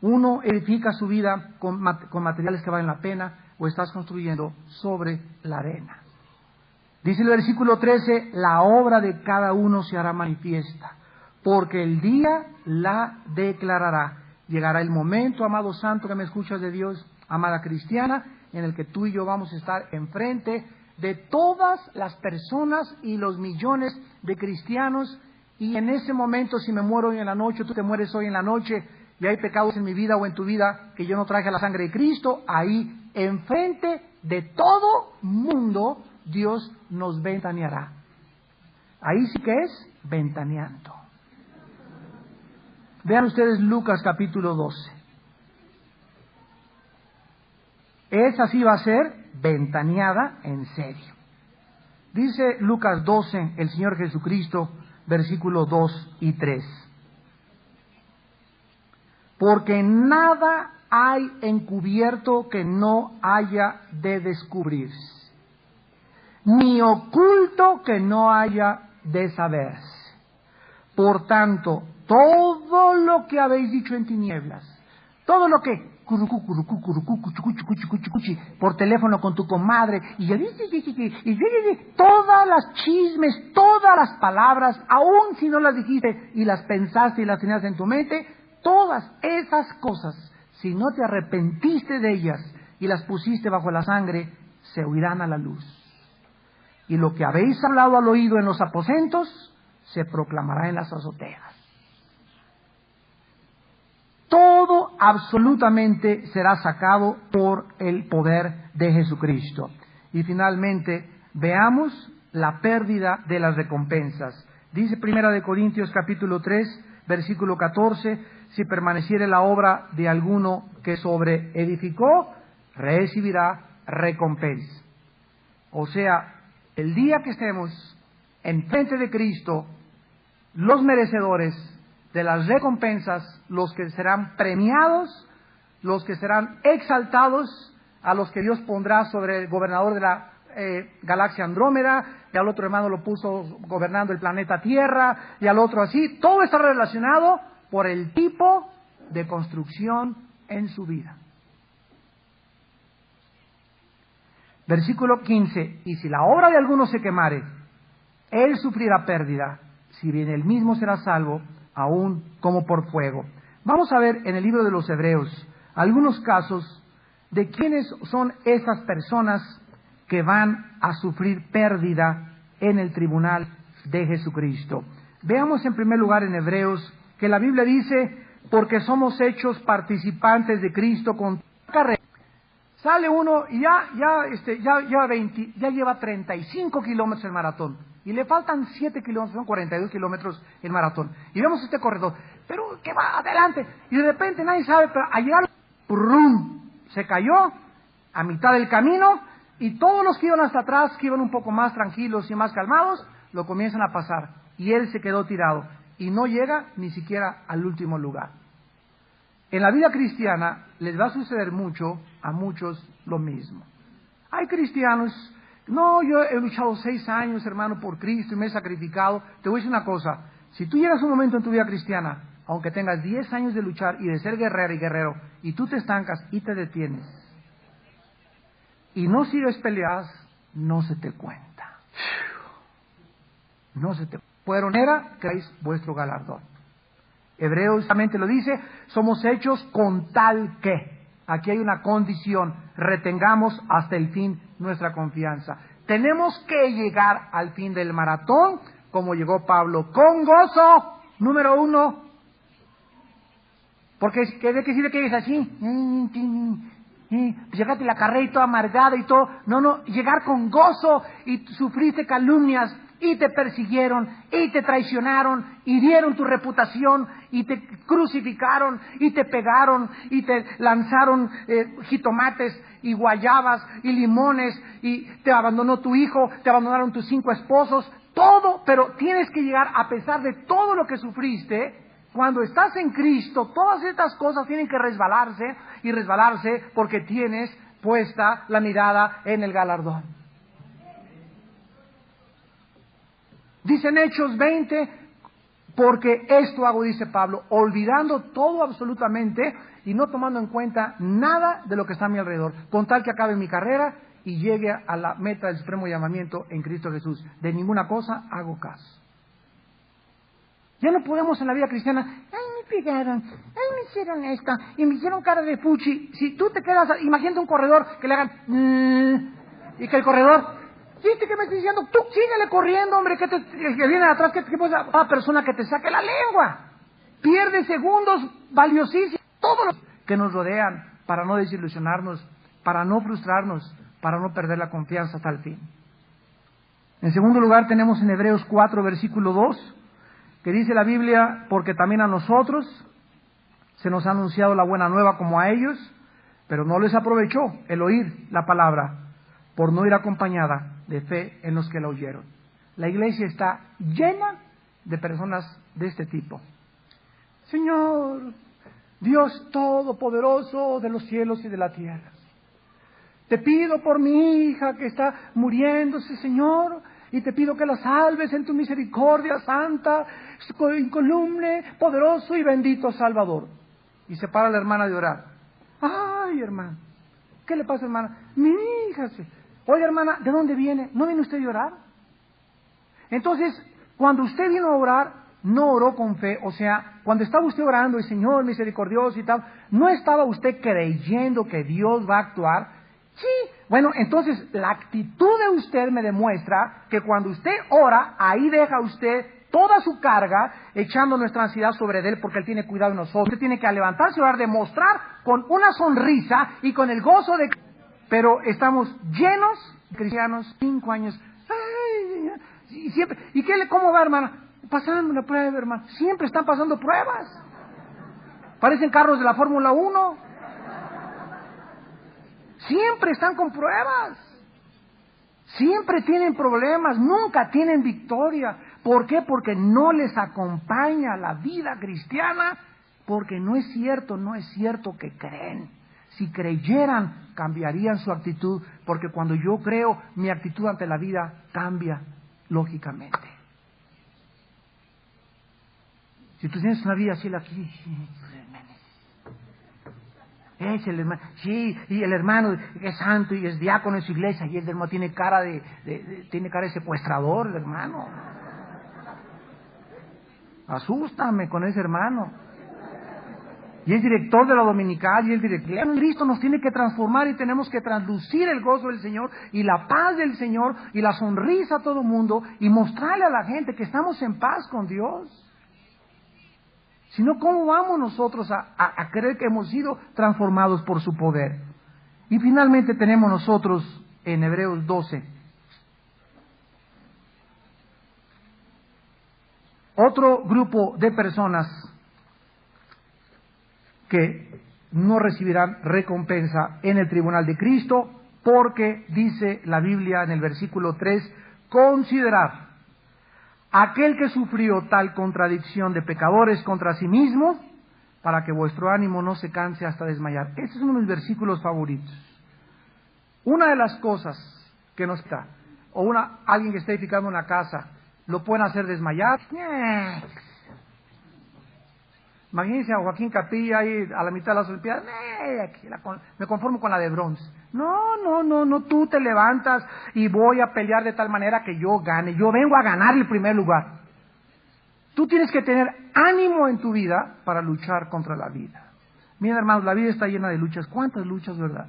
Uno edifica su vida con materiales que valen la pena o estás construyendo sobre la arena. Dice el versículo 13, la obra de cada uno se hará manifiesta, porque el día la declarará. Llegará el momento, amado santo que me escuchas de Dios, amada cristiana, en el que tú y yo vamos a estar enfrente de todas las personas y los millones de cristianos, y en ese momento, si me muero hoy en la noche, tú te mueres hoy en la noche, y hay pecados en mi vida o en tu vida que yo no traje a la sangre de Cristo, ahí, enfrente de todo mundo, Dios nos ventaneará. Ahí sí que es ventaneando. Vean ustedes Lucas capítulo 12. Esa sí va a ser ventaneada en serio. Dice Lucas 12, el Señor Jesucristo, versículos 2 y 3. Porque nada hay encubierto que no haya de descubrirse, ni oculto que no haya de saberse. Por tanto, todo lo que habéis dicho en tinieblas, todo lo que por teléfono con tu comadre, y todas las chismes, todas las palabras, aun si no las dijiste y las pensaste y las tenías en tu mente, todas esas cosas, si no te arrepentiste de ellas y las pusiste bajo la sangre, se oirán a la luz. Y lo que habéis hablado al oído en los aposentos, se proclamará en las azoteas. Todo absolutamente será sacado por el poder de Jesucristo. Y finalmente, veamos la pérdida de las recompensas. Dice 1 Corintios capítulo 3, versículo 14, si permaneciere la obra de alguno que sobreedificó, recibirá recompensa. O sea, el día que estemos enfrente de Cristo, los merecedores de las recompensas, los que serán premiados, los que serán exaltados, a los que Dios pondrá sobre el gobernador de la galaxia Andrómeda, y al otro hermano lo puso gobernando el planeta Tierra, y al otro así, todo está relacionado por el tipo de construcción en su vida. Versículo 15, y si la obra de alguno se quemare, él sufrirá pérdida, si bien él mismo será salvo, aún como por fuego. Vamos a ver en el libro de los Hebreos algunos casos de quiénes son esas personas que van a sufrir pérdida en el tribunal de Jesucristo. Veamos en primer lugar en Hebreos que la Biblia dice, porque somos hechos participantes de Cristo con carrera. Sale uno y ya lleva 35 kilómetros el maratón. Y le faltan 7 kilómetros, son 42 kilómetros el maratón. Y vemos este corredor, pero que va adelante. Y de repente nadie sabe, pero al llegar, ¡prum!, se cayó a mitad del camino. Y todos los que iban hasta atrás, que iban un poco más tranquilos y más calmados, lo comienzan a pasar. Y él se quedó tirado. Y no llega ni siquiera al último lugar. En la vida cristiana les va a suceder mucho, a muchos lo mismo. Hay cristianos, no, yo he luchado 6 años, hermano, por Cristo y me he sacrificado. Te voy a decir una cosa, si tú llegas a un momento en tu vida cristiana, aunque tengas 10 años de luchar y de ser guerrero y guerrero, y tú te estancas y te detienes, y no sigues peleadas, no se te cuenta. No se te fueronera, creéis vuestro galardón. Hebreos justamente lo dice, somos hechos con tal que. Aquí hay una condición, retengamos hasta el fin nuestra confianza. Tenemos que llegar al fin del maratón, como llegó Pablo, con gozo, número 1. Porque ¿qué sirve que es así? Llegaste a la carrera y toda amargada y todo. No, llegar con gozo y sufriste calumnias y te persiguieron y te traicionaron, hirieron tu reputación y te crucificaron y te pegaron y te lanzaron jitomates y guayabas y limones y te abandonó tu hijo, te abandonaron tus 5 esposos, todo, pero tienes que llegar a pesar de todo lo que sufriste. Cuando estás en Cristo, todas estas cosas tienen que resbalarse porque tienes puesta la mirada en el galardón. Dice en Hechos 20, porque esto hago, dice Pablo, olvidando todo absolutamente y no tomando en cuenta nada de lo que está a mi alrededor, con tal que acabe mi carrera y llegue a la meta del supremo llamamiento en Cristo Jesús. De ninguna cosa hago caso. Ya no podemos en la vida cristiana, me pegaron, me hicieron esto, y me hicieron cara de fuchi. Si tú te quedas, imagínate un corredor que le hagan, y que el corredor, ¿viste que me estoy diciendo? Tú síguele corriendo, hombre, el que viene de atrás, ¿qué pasa? Una persona que te saque la lengua, pierde segundos valiosísimos, todos los que nos rodean, para no desilusionarnos, para no frustrarnos, para no perder la confianza hasta el fin. En segundo lugar tenemos en Hebreos 4, versículo 2, que dice la Biblia, porque también a nosotros se nos ha anunciado la buena nueva como a ellos, pero no les aprovechó el oír la palabra, por no ir acompañada de fe en los que la oyeron. La iglesia está llena de personas de este tipo. Señor, Dios Todopoderoso de los cielos y de la tierra, te pido por mi hija que está muriéndose, Señor, y te pido que la salves en tu misericordia santa, incoluble, poderoso y bendito Salvador. Y se para la hermana de orar. Ay, hermano, ¿qué le pasa, hermana? Mi hija se... Oye, hermana, ¿de dónde viene? ¿No viene usted a orar? Entonces, cuando usted vino a orar, no oró con fe. O sea, cuando estaba usted orando, y Señor misericordioso y tal, no estaba usted creyendo que Dios va a actuar. Sí, bueno, entonces la actitud de usted me demuestra que cuando usted ora, ahí deja usted toda su carga, echando nuestra ansiedad sobre él, porque él tiene cuidado de nosotros. Usted tiene que levantarse y orar, demostrar con una sonrisa y con el gozo de... Pero estamos llenos de cristianos, 5 años. Ay, y siempre, ¿cómo va, hermana? Pasando una prueba, hermana. Siempre están pasando pruebas. Parecen carros de la Fórmula 1. Siempre están con pruebas. Siempre tienen problemas, nunca tienen victoria. ¿Por qué? Porque no les acompaña la vida cristiana, porque no es cierto que creen. Si creyeran, cambiarían su actitud, porque cuando yo creo, mi actitud ante la vida cambia, lógicamente. Si tú tienes una vida así, aquí, es el hermano, sí, y el hermano es santo y es diácono en su iglesia, y el hermano tiene cara tiene cara de secuestrador, el hermano. Asústame con ese hermano. Y es director de la dominical, y el director. Cristo nos tiene que transformar y tenemos que traslucir el gozo del Señor y la paz del Señor y la sonrisa a todo mundo y mostrarle a la gente que estamos en paz con Dios. Si no, ¿cómo vamos nosotros a creer que hemos sido transformados por su poder? Y finalmente tenemos nosotros en Hebreos 12 otro grupo de personas que no recibirán recompensa en el tribunal de Cristo, porque dice la Biblia en el versículo 3, considerad aquel que sufrió tal contradicción de pecadores contra sí mismo, para que vuestro ánimo no se canse hasta desmayar. Este es uno de mis versículos favoritos. Una de las cosas que nos está, alguien que está edificando una casa, lo pueden hacer desmayar. Imagínense a Joaquín Capilla ahí a la mitad de las Olimpiadas. Me conformo con la de bronce. No, tú te levantas y voy a pelear de tal manera que yo gane. Yo vengo a ganar el primer lugar. Tú tienes que tener ánimo en tu vida para luchar contra la vida. Miren, hermanos, la vida está llena de luchas. ¿Cuántas luchas, verdad?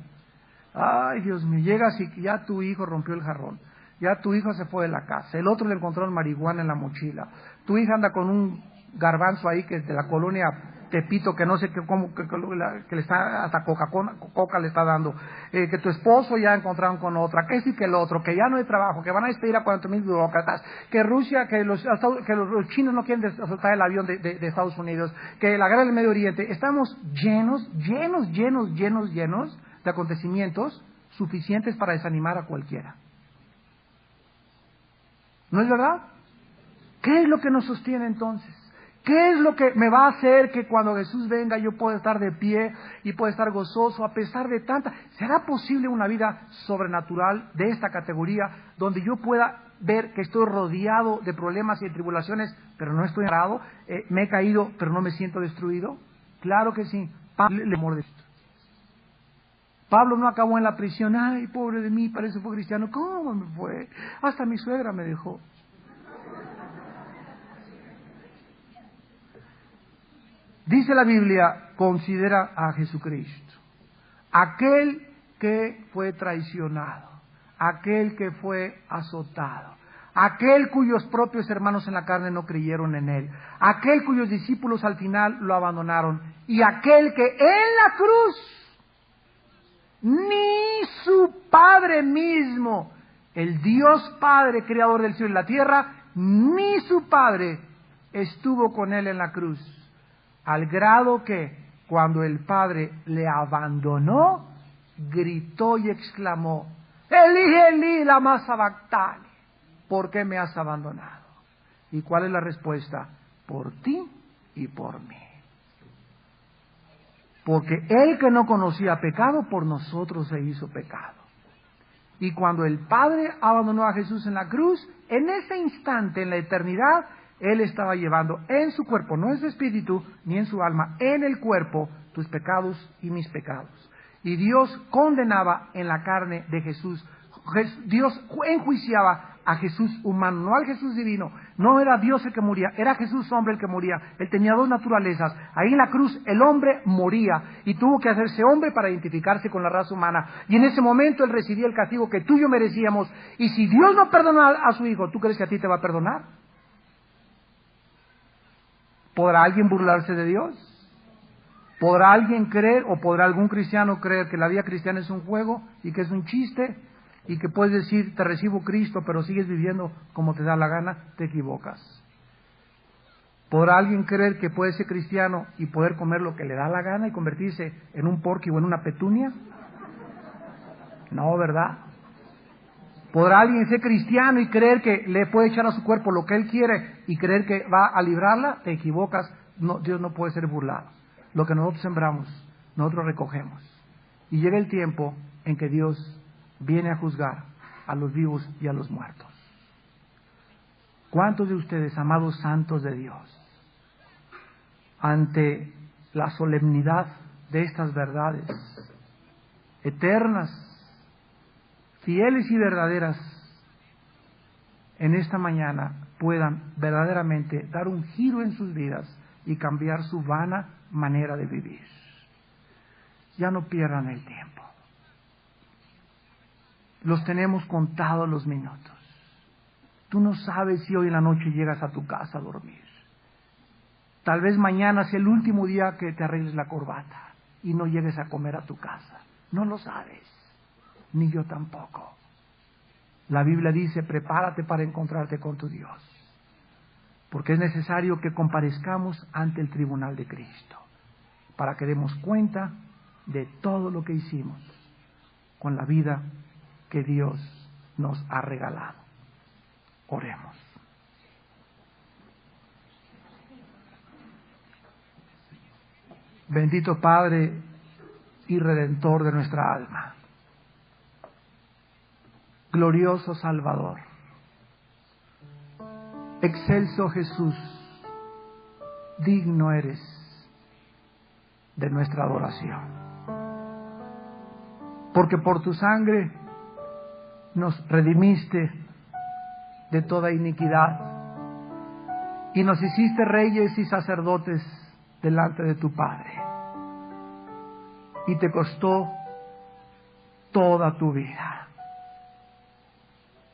Ay, Dios mío, llegas y ya tu hijo rompió el jarrón. Ya tu hijo se fue de la casa. El otro le encontró marihuana en la mochila. Tu hija anda con un garbanzo ahí que es de la colonia Tepito que no sé qué, cómo, que le está, hasta Coca le está dando, que tu esposo ya encontraron con otra, que sí que el otro, que ya no hay trabajo, que van a despedir a 40,000 burócratas, que Rusia, que los chinos no quieren soltar el avión de Estados Unidos, que la guerra del Medio Oriente. Estamos llenos de acontecimientos suficientes para desanimar a cualquiera. ¿No es verdad? ¿Qué es lo que nos sostiene entonces? ¿Qué es lo que me va a hacer que cuando Jesús venga yo pueda estar de pie y pueda estar gozoso a pesar de tanta? ¿Será posible una vida sobrenatural de esta categoría donde yo pueda ver que estoy rodeado de problemas y de tribulaciones, pero no estoy parado? ¿Me he caído, pero no me siento destruido? Claro que sí. Pablo, el amor de Cristo. Pablo no acabó en la prisión. Ay, pobre de mí, parece que fue cristiano. ¿Cómo me fue? Hasta mi suegra me dejó. Dice la Biblia, considera a Jesucristo, aquel que fue traicionado, aquel que fue azotado, aquel cuyos propios hermanos en la carne no creyeron en él, aquel cuyos discípulos al final lo abandonaron, y aquel que en la cruz ni su Padre mismo, el Dios Padre, creador del cielo y la tierra, ni su Padre estuvo con él en la cruz. Al grado que cuando el Padre le abandonó, gritó y exclamó, Elí, Elí, lama sabactani, ¿por qué me has abandonado? ¿Y cuál es la respuesta? Por ti y por mí. Porque él que no conocía pecado, por nosotros se hizo pecado. Y cuando el Padre abandonó a Jesús en la cruz, en ese instante, en la eternidad, Él estaba llevando en su cuerpo, no en su espíritu, ni en su alma, en el cuerpo, tus pecados y mis pecados. Y Dios condenaba en la carne de Jesús. Dios enjuiciaba a Jesús humano, no al Jesús divino. No era Dios el que moría, era Jesús hombre el que moría. Él tenía dos naturalezas. Ahí en la cruz el hombre moría y tuvo que hacerse hombre para identificarse con la raza humana. Y en ese momento Él recibía el castigo que tú y yo merecíamos. Y si Dios no perdonó a su Hijo, ¿tú crees que a ti te va a perdonar? ¿Podrá alguien burlarse de Dios? ¿Podrá alguien creer o podrá algún cristiano creer que la vida cristiana es un juego y que es un chiste y que puedes decir te recibo Cristo pero sigues viviendo como te da la gana? Te equivocas. ¿Podrá alguien creer que puede ser cristiano y poder comer lo que le da la gana y convertirse en un porqui o en una petunia? No, ¿verdad? ¿Podrá alguien ser cristiano y creer que le puede echar a su cuerpo lo que él quiere y creer que va a librarla? Te equivocas. No, Dios no puede ser burlado. Lo que nosotros sembramos, nosotros recogemos. Y llega el tiempo en que Dios viene a juzgar a los vivos y a los muertos. ¿Cuántos de ustedes, amados santos de Dios, ante la solemnidad de estas verdades eternas, fieles y verdaderas, en esta mañana puedan verdaderamente dar un giro en sus vidas y cambiar su vana manera de vivir? Ya no pierdan el tiempo. Los tenemos contados los minutos. Tú no sabes si hoy en la noche llegas a tu casa a dormir. Tal vez mañana sea el último día que te arregles la corbata y no llegues a comer a tu casa. No lo sabes, ni yo tampoco. La Biblia dice, prepárate para encontrarte con tu Dios, porque es necesario que comparezcamos ante el tribunal de Cristo, para que demos cuenta de todo lo que hicimos con la vida que Dios nos ha regalado. Oremos. Bendito Padre y Redentor de nuestra alma, glorioso Salvador, excelso Jesús, digno eres de nuestra adoración, porque por tu sangre nos redimiste de toda iniquidad y nos hiciste reyes y sacerdotes delante de tu Padre, y te costó toda tu vida,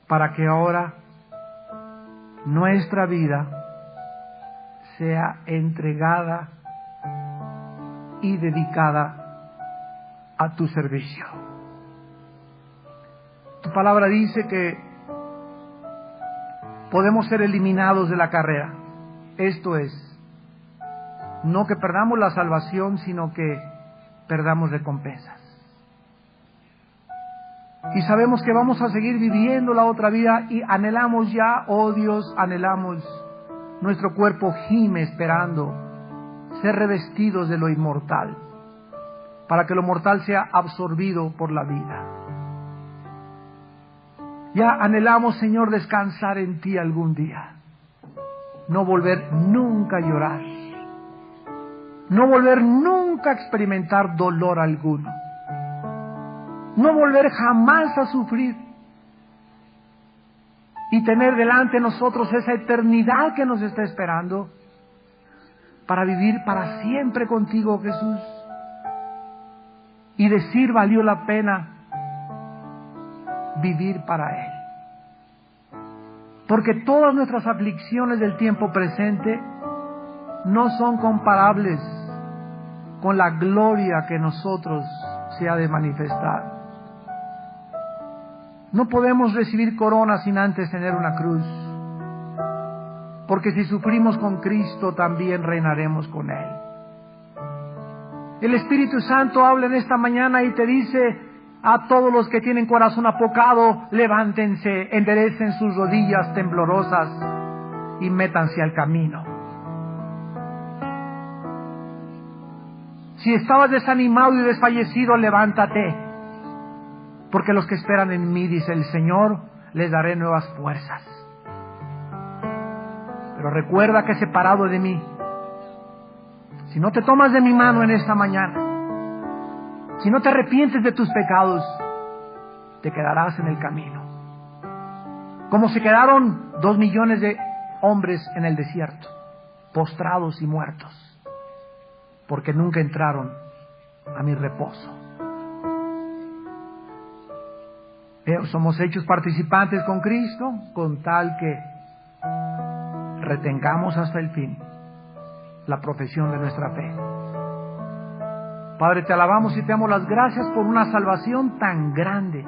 para que ahora nuestra vida sea entregada y dedicada a tu servicio. Tu palabra dice que podemos ser eliminados de la carrera. Esto es, no que perdamos la salvación, sino que perdamos recompensas. Y sabemos que vamos a seguir viviendo la otra vida y anhelamos ya, oh Dios, anhelamos, nuestro cuerpo gime esperando ser revestidos de lo inmortal, para que lo mortal sea absorbido por la vida. Ya anhelamos, Señor, descansar en ti algún día, no volver nunca a llorar, no volver nunca a experimentar dolor alguno, no volver jamás a sufrir y tener delante de nosotros esa eternidad que nos está esperando para vivir para siempre contigo, Jesús, y decir valió la pena vivir para Él. Porque todas nuestras aflicciones del tiempo presente no son comparables con la gloria que en nosotros se ha de manifestar. No podemos recibir corona sin antes tener una cruz, porque si sufrimos con Cristo también reinaremos con Él. El Espíritu Santo habla en esta mañana y te dice a todos los que tienen corazón apocado: levántense, enderecen sus rodillas temblorosas y métanse al camino. Si estabas desanimado y desfallecido, levántate, porque los que esperan en mí, dice el Señor, les daré nuevas fuerzas. Pero recuerda que separado de mí, si no te tomas de mi mano en esta mañana, si no te arrepientes de tus pecados, te quedarás en el camino, como se quedaron 2 millones de hombres en el desierto, postrados y muertos, porque nunca entraron a mi reposo. Somos hechos participantes con Cristo, con tal que retengamos hasta el fin la profesión de nuestra fe. Padre, te alabamos y te damos las gracias por una salvación tan grande,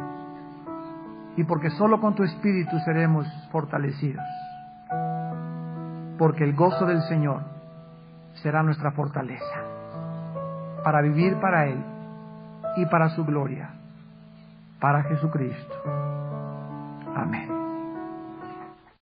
y porque solo con tu Espíritu seremos fortalecidos, porque el gozo del Señor será nuestra fortaleza para vivir para Él y para su gloria, para Jesucristo. Amén.